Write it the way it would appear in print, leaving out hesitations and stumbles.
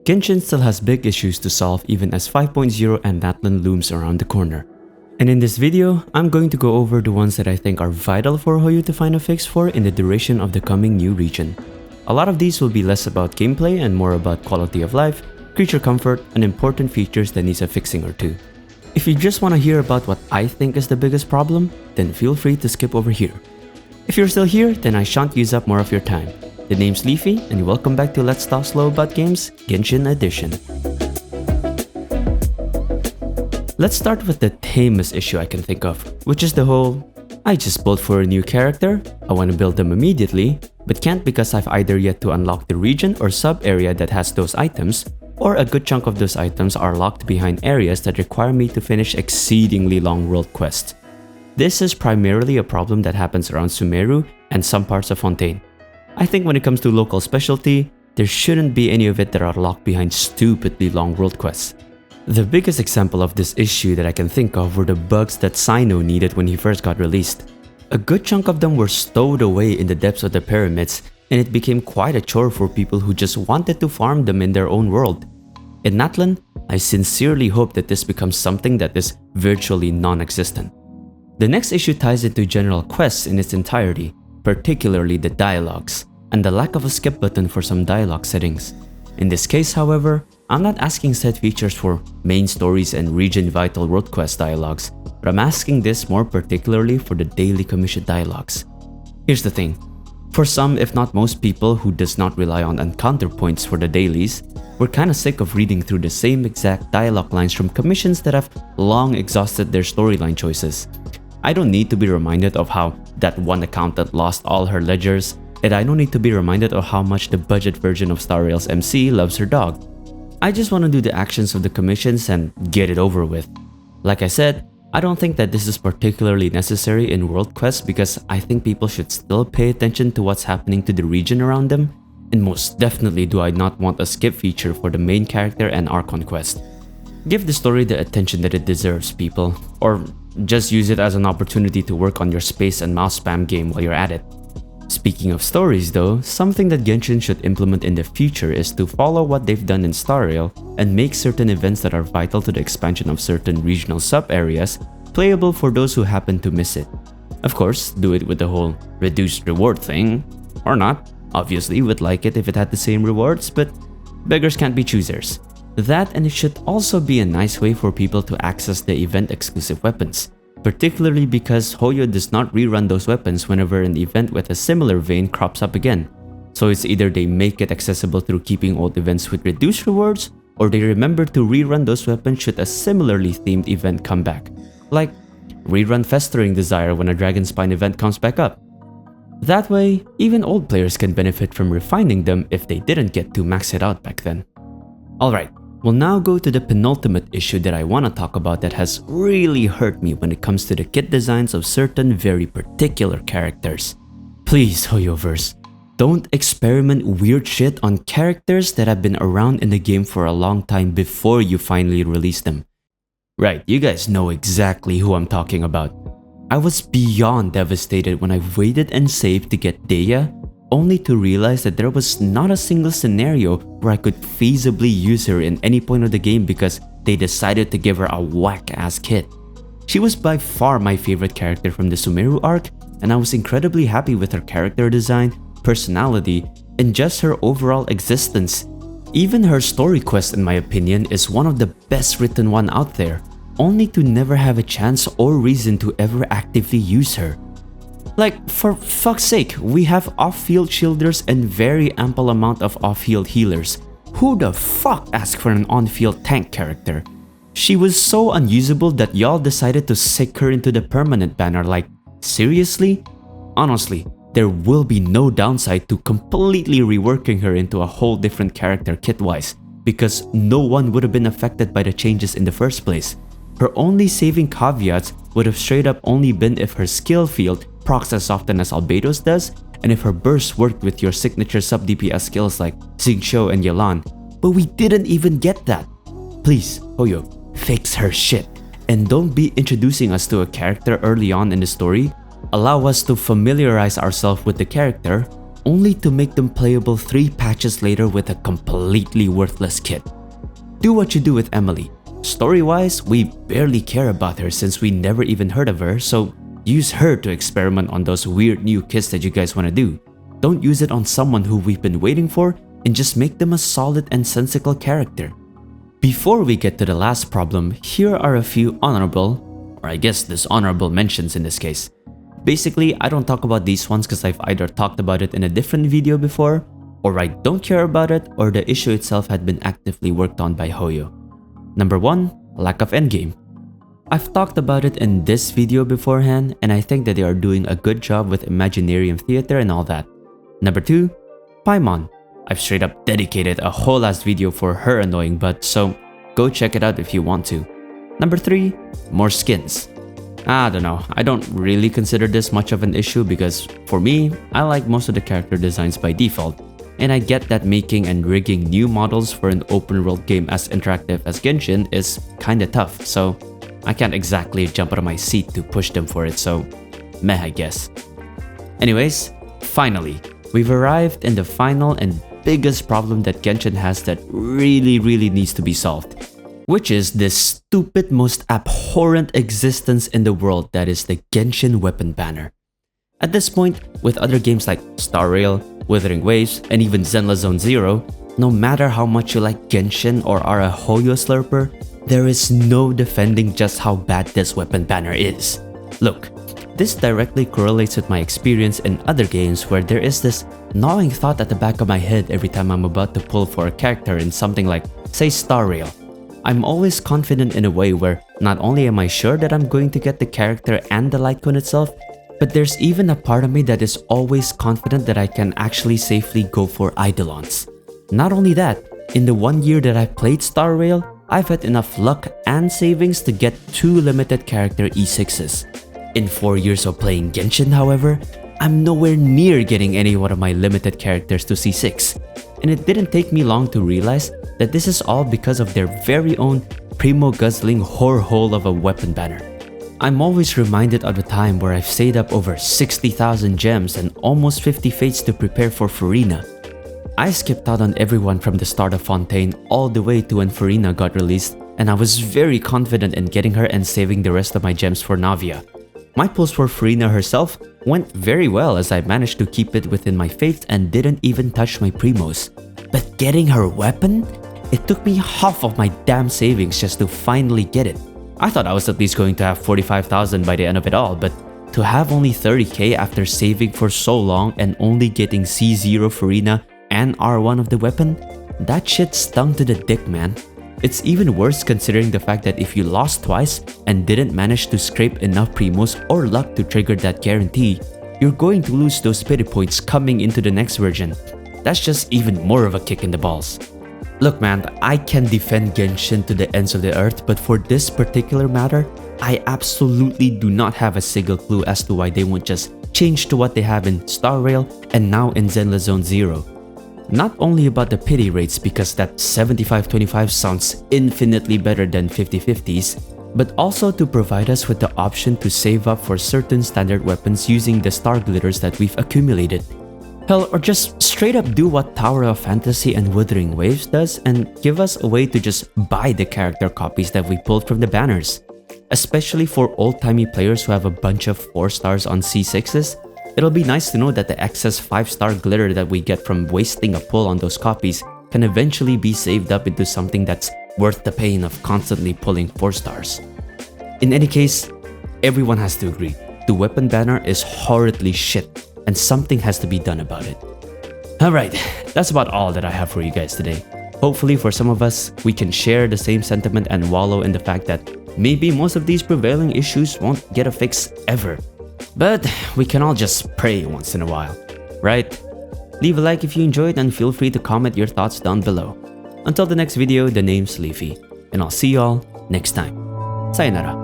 Genshin still has big issues to solve even as 5.0 and Natlan looms around the corner. And in this video, I'm going to go over the ones that I think are vital for Hoyo to find a fix for in the duration of the coming new region. A lot of these will be less about gameplay and more about quality of life, creature comfort, and important features that needs a fixing or two. If you just want to hear about what I think is the biggest problem, then feel free to skip over here. If you're still here, then I shan't use up more of your time. The name's Leafy, and welcome back to Let's Talk Slow About Games, Genshin Edition. Let's start with the tamest issue I can think of, which is the whole, I just built for a new character, I want to build them immediately, but can't because I've either yet to unlock the region or sub-area that has those items, or a good chunk of those items are locked behind areas that require me to finish exceedingly long world quests. This is primarily a problem that happens around Sumeru and some parts of Fontaine. I think when it comes to local specialty, there shouldn't be any of it that are locked behind stupidly long world quests. The biggest example of this issue that I can think of were the bugs that Sino needed when he first got released. A good chunk of them were stowed away in the depths of the pyramids, and it became quite a chore for people who just wanted to farm them in their own world. In Natlan, I sincerely hope that this becomes something that is virtually non-existent. The next issue ties into general quests in its entirety, particularly the dialogues, and the lack of a skip button for some dialogue settings. In this case, however, I'm not asking said features for main stories and region vital world quest dialogues, but I'm asking this more particularly for the daily commission dialogues. Here's the thing. For some, if not most people who does not rely on encounter points for the dailies, we're kinda sick of reading through the same exact dialogue lines from commissions that have long exhausted their storyline choices. I don't need to be reminded of how that one accountant lost all her ledgers, and I don't need to be reminded of how much the budget version of Star Rail's MC loves her dog. I just want to do the actions of the commissions and get it over with. Like I said, I don't think that this is particularly necessary in world quests because I think people should still pay attention to what's happening to the region around them, and most definitely do I not want a skip feature for the main character and Archon quest. Give the story the attention that it deserves, people, or just use it as an opportunity to work on your space and mouse spam game while you're at it. Speaking of stories though, something that Genshin should implement in the future is to follow what they've done in Star Rail and make certain events that are vital to the expansion of certain regional sub-areas playable for those who happen to miss it. Of course, do it with the whole reduced reward thing, or not. Obviously, would like it if it had the same rewards, but beggars can't be choosers. That, and it should also be a nice way for people to access the event exclusive weapons, particularly because Hoyo does not rerun those weapons whenever an event with a similar vein crops up again. So it's either they make it accessible through keeping old events with reduced rewards, or they remember to rerun those weapons should a similarly themed event come back. Like, rerun Festering Desire when a Dragon Spine event comes back up. That way, even old players can benefit from refining them if they didn't get to max it out back then. Alright. We'll now go to the penultimate issue that I want to talk about that has really hurt me when it comes to the kit designs of certain very particular characters. Please, Hoyoverse, don't experiment weird shit on characters that have been around in the game for a long time before you finally release them. Right, you guys know exactly who I'm talking about. I was beyond devastated when I waited and saved to get DEHYA, only to realize that there was not a single scenario where I could feasibly use her in any point of the game because they decided to give her a whack-ass kit. She was by far my favorite character from the Sumeru arc, and I was incredibly happy with her character design, personality, and just her overall existence. Even her story quest, in my opinion, is one of the best written one out there, only to never have a chance or reason to ever actively use her. Like, for fuck's sake, we have off-field shielders and very ample amount of off-field healers. Who the fuck asked for an on-field tank character? She was so unusable that y'all decided to sick her into the permanent banner. Like, seriously? Honestly, there will be no downside to completely reworking her into a whole different character kit-wise, because no one would have been affected by the changes in the first place. Her only saving caveats would have straight up only been if her skill field procs as often as Albedo's does, and if her burst worked with your signature sub-DPS skills like Xingqiu and Yelan, but we didn't even get that. Please, Hoyo, fix her shit, and don't be introducing us to a character early on in the story. Allow us to familiarize ourselves with the character, only to make them playable 3 patches later with a completely worthless kit. Do what you do with Emily. Story-wise, we barely care about her since we never even heard of her, so use her to experiment on those weird new kits that you guys want to do. Don't use it on someone who we've been waiting for, and just make them a solid and sensical character. Before we get to the last problem, here are a few honorable, or I guess dishonorable mentions in this case. Basically, I don't talk about these ones because I've either talked about it in a different video before, or I don't care about it, or the issue itself had been actively worked on by Hoyo. Number 1, lack of endgame. I've talked about it in this video beforehand, and I think that they are doing a good job with Imaginarium Theater and all that. Number 2, Paimon. I've straight up dedicated a whole ass video for her annoying butt, so go check it out if you want to. Number 3, more skins. I don't know, I don't really consider this much of an issue because for me, I like most of the character designs by default, and I get that making and rigging new models for an open world game as interactive as Genshin is kinda tough, so I can't exactly jump out of my seat to push them for it, so meh I guess. Anyways, finally, we've arrived in the final and biggest problem that Genshin has that really needs to be solved, which is this stupid, most abhorrent existence in the world that is the Genshin weapon banner. At this point, with other games like Star Rail, Withering Waves, and even Zenless Zone Zero, no matter how much you like Genshin or are a Hoyo slurper, there is no defending just how bad this weapon banner is. Look, this directly correlates with my experience in other games where there is this gnawing thought at the back of my head every time I'm about to pull for a character in something like, say, Star Rail. I'm always confident in a way where not only am I sure that I'm going to get the character and the Litecoin itself, but there's even a part of me that is always confident that I can actually safely go for Eidolons. Not only that, in the 1 year that I played Star Rail, I've had enough luck and savings to get 2 limited character E6s. In 4 years of playing Genshin, however, I'm nowhere near getting any one of my limited characters to C6. And it didn't take me long to realize that this is all because of their very own primo guzzling whore hole of a weapon banner. I'm always reminded of the time where I've saved up over 60,000 gems and almost 50 fates to prepare for Furina. I skipped out on everyone from the start of Fontaine all the way to when Furina got released, and I was very confident in getting her and saving the rest of my gems for Navia. My pulls for Furina herself went very well as I managed to keep it within my faith and didn't even touch my primos. But getting her weapon? It took me half of my damn savings just to finally get it. I thought I was at least going to have 45,000 by the end of it all, but to have only 30k after saving for so long and only getting C0 Furina and R1 of the weapon? That shit stung to the dick, man. It's even worse considering the fact that if you lost twice and didn't manage to scrape enough primos or luck to trigger that guarantee, you're going to lose those pity points coming into the next version. That's just even more of a kick in the balls. Look man, I can defend Genshin to the ends of the earth, but for this particular matter, I absolutely do not have a single clue as to why they won't just change to what they have in Star Rail and now in Zenless Zone Zero. Not only about the pity rates because that 75-25 sounds infinitely better than 50-50s, but also to provide us with the option to save up for certain standard weapons using the star glitters that we've accumulated. Hell, or just straight up do what Tower of Fantasy and Withering Waves does and give us a way to just buy the character copies that we pulled from the banners. Especially for old-timey players who have a bunch of 4 stars on C6s, it'll be nice to know that the excess 5-star glitter that we get from wasting a pull on those copies can eventually be saved up into something that's worth the pain of constantly pulling 4 stars. In any case, everyone has to agree, the weapon banner is horridly shit and something has to be done about it. Alright, that's about all that I have for you guys today. Hopefully for some of us, we can share the same sentiment and wallow in the fact that maybe most of these prevailing issues won't get a fix ever. But we can all just pray once in a while, right? Leave a like if you enjoyed and feel free to comment your thoughts down below. Until the next video, the name's Leafy, and I'll see y'all next time. Sayonara.